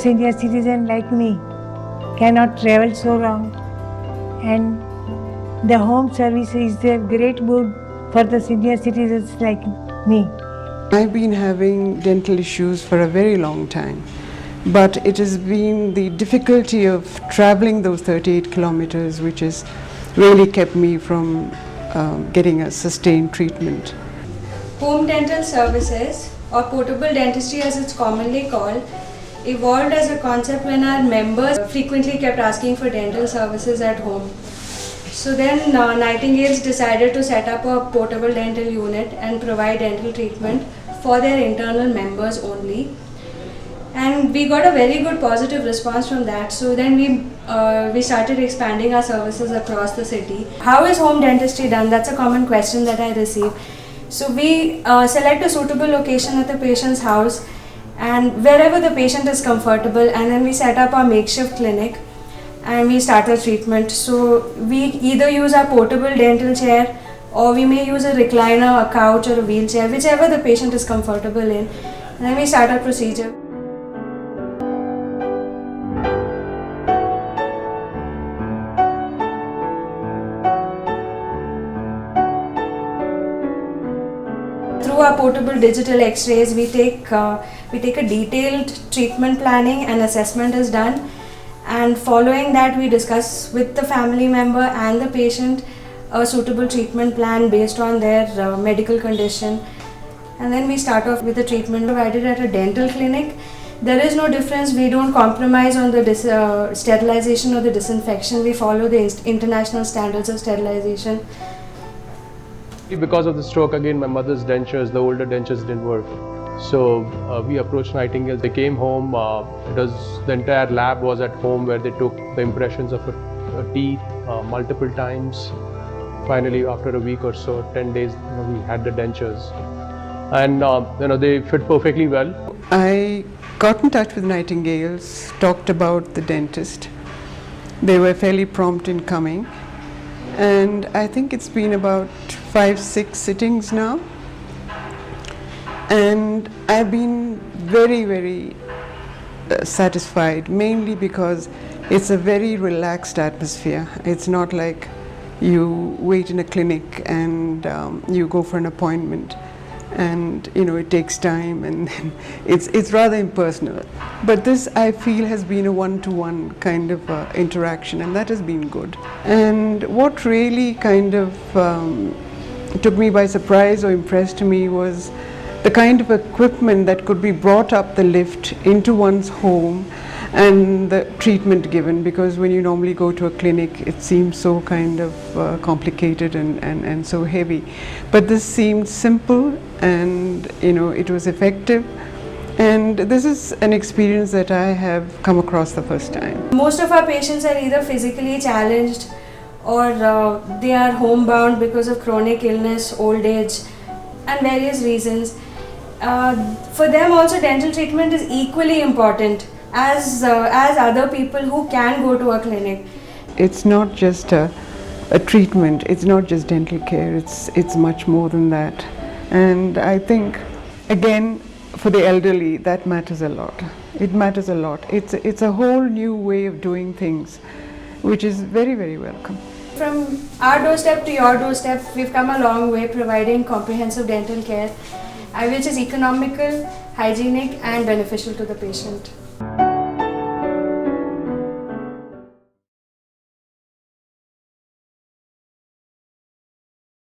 senior citizen like me cannot travel so long, and the home service is a great boon for the senior citizens like me. I've been having dental issues for a very long time, but it has been the difficulty of traveling those 38 kilometers which has really kept me from getting a sustained treatment. Home dental services, or portable dentistry as it's commonly called, evolved as a concept when our members frequently kept asking for dental services at home. So then Nightingales decided to set up a portable dental unit and provide dental treatment for their internal members only. And we got a very good positive response from that. So then we started expanding our services across the city. How is home dentistry done? That's a common question that I receive. So we select a suitable location at the patient's house and wherever the patient is comfortable, and then we set up our makeshift clinic and we start the treatment. So we either use our portable dental chair, or we may use a recliner, a couch or a wheelchair, whichever the patient is comfortable in, and then we start our procedure. Through our portable digital x-rays, we take a detailed treatment planning and assessment is done, and following that we discuss with the family member and the patient a suitable treatment plan based on their medical condition, and then we start off with the treatment provided at a dental clinic. There is no difference. We don't compromise on the sterilization or the disinfection. We follow the international standards of sterilization. Because of the stroke, again, my mother's dentures, the older dentures didn't work. So we approached Nightingale. They came home. The entire lab was at home, where they took the impressions of her teeth multiple times. Finally, after a week or so, 10 days, we had the dentures, and they fit perfectly well. I got in touch with Nightingales, talked about the dentist. They were fairly prompt in coming, and I think it's been about 5-6 sittings now, and I've been very satisfied, mainly because it's a very relaxed atmosphere. It's not like you wait in a clinic and you go for an appointment and it takes time, and it's rather impersonal. But this, I feel, has been a one-to-one kind of interaction, and that has been good. And what really kind of took me by surprise or impressed me was the kind of equipment that could be brought up the lift into one's home, and the treatment given, because when you normally go to a clinic it seems so kind of complicated and so heavy, but this seemed simple, and it was effective, and this is an experience that I have come across the first time. Most of our patients are either physically challenged or they are homebound because of chronic illness, old age and various reasons. For them also, dental treatment is equally important as other people who can go to a clinic. It's not just a treatment, it's not just dental care, it's much more than that. And I think, again, for the elderly, that matters a lot. It matters a lot. It's a whole new way of doing things, which is very welcome. From our doorstep to your doorstep, we've come a long way providing comprehensive dental care, which is economical, hygienic and beneficial to the patient.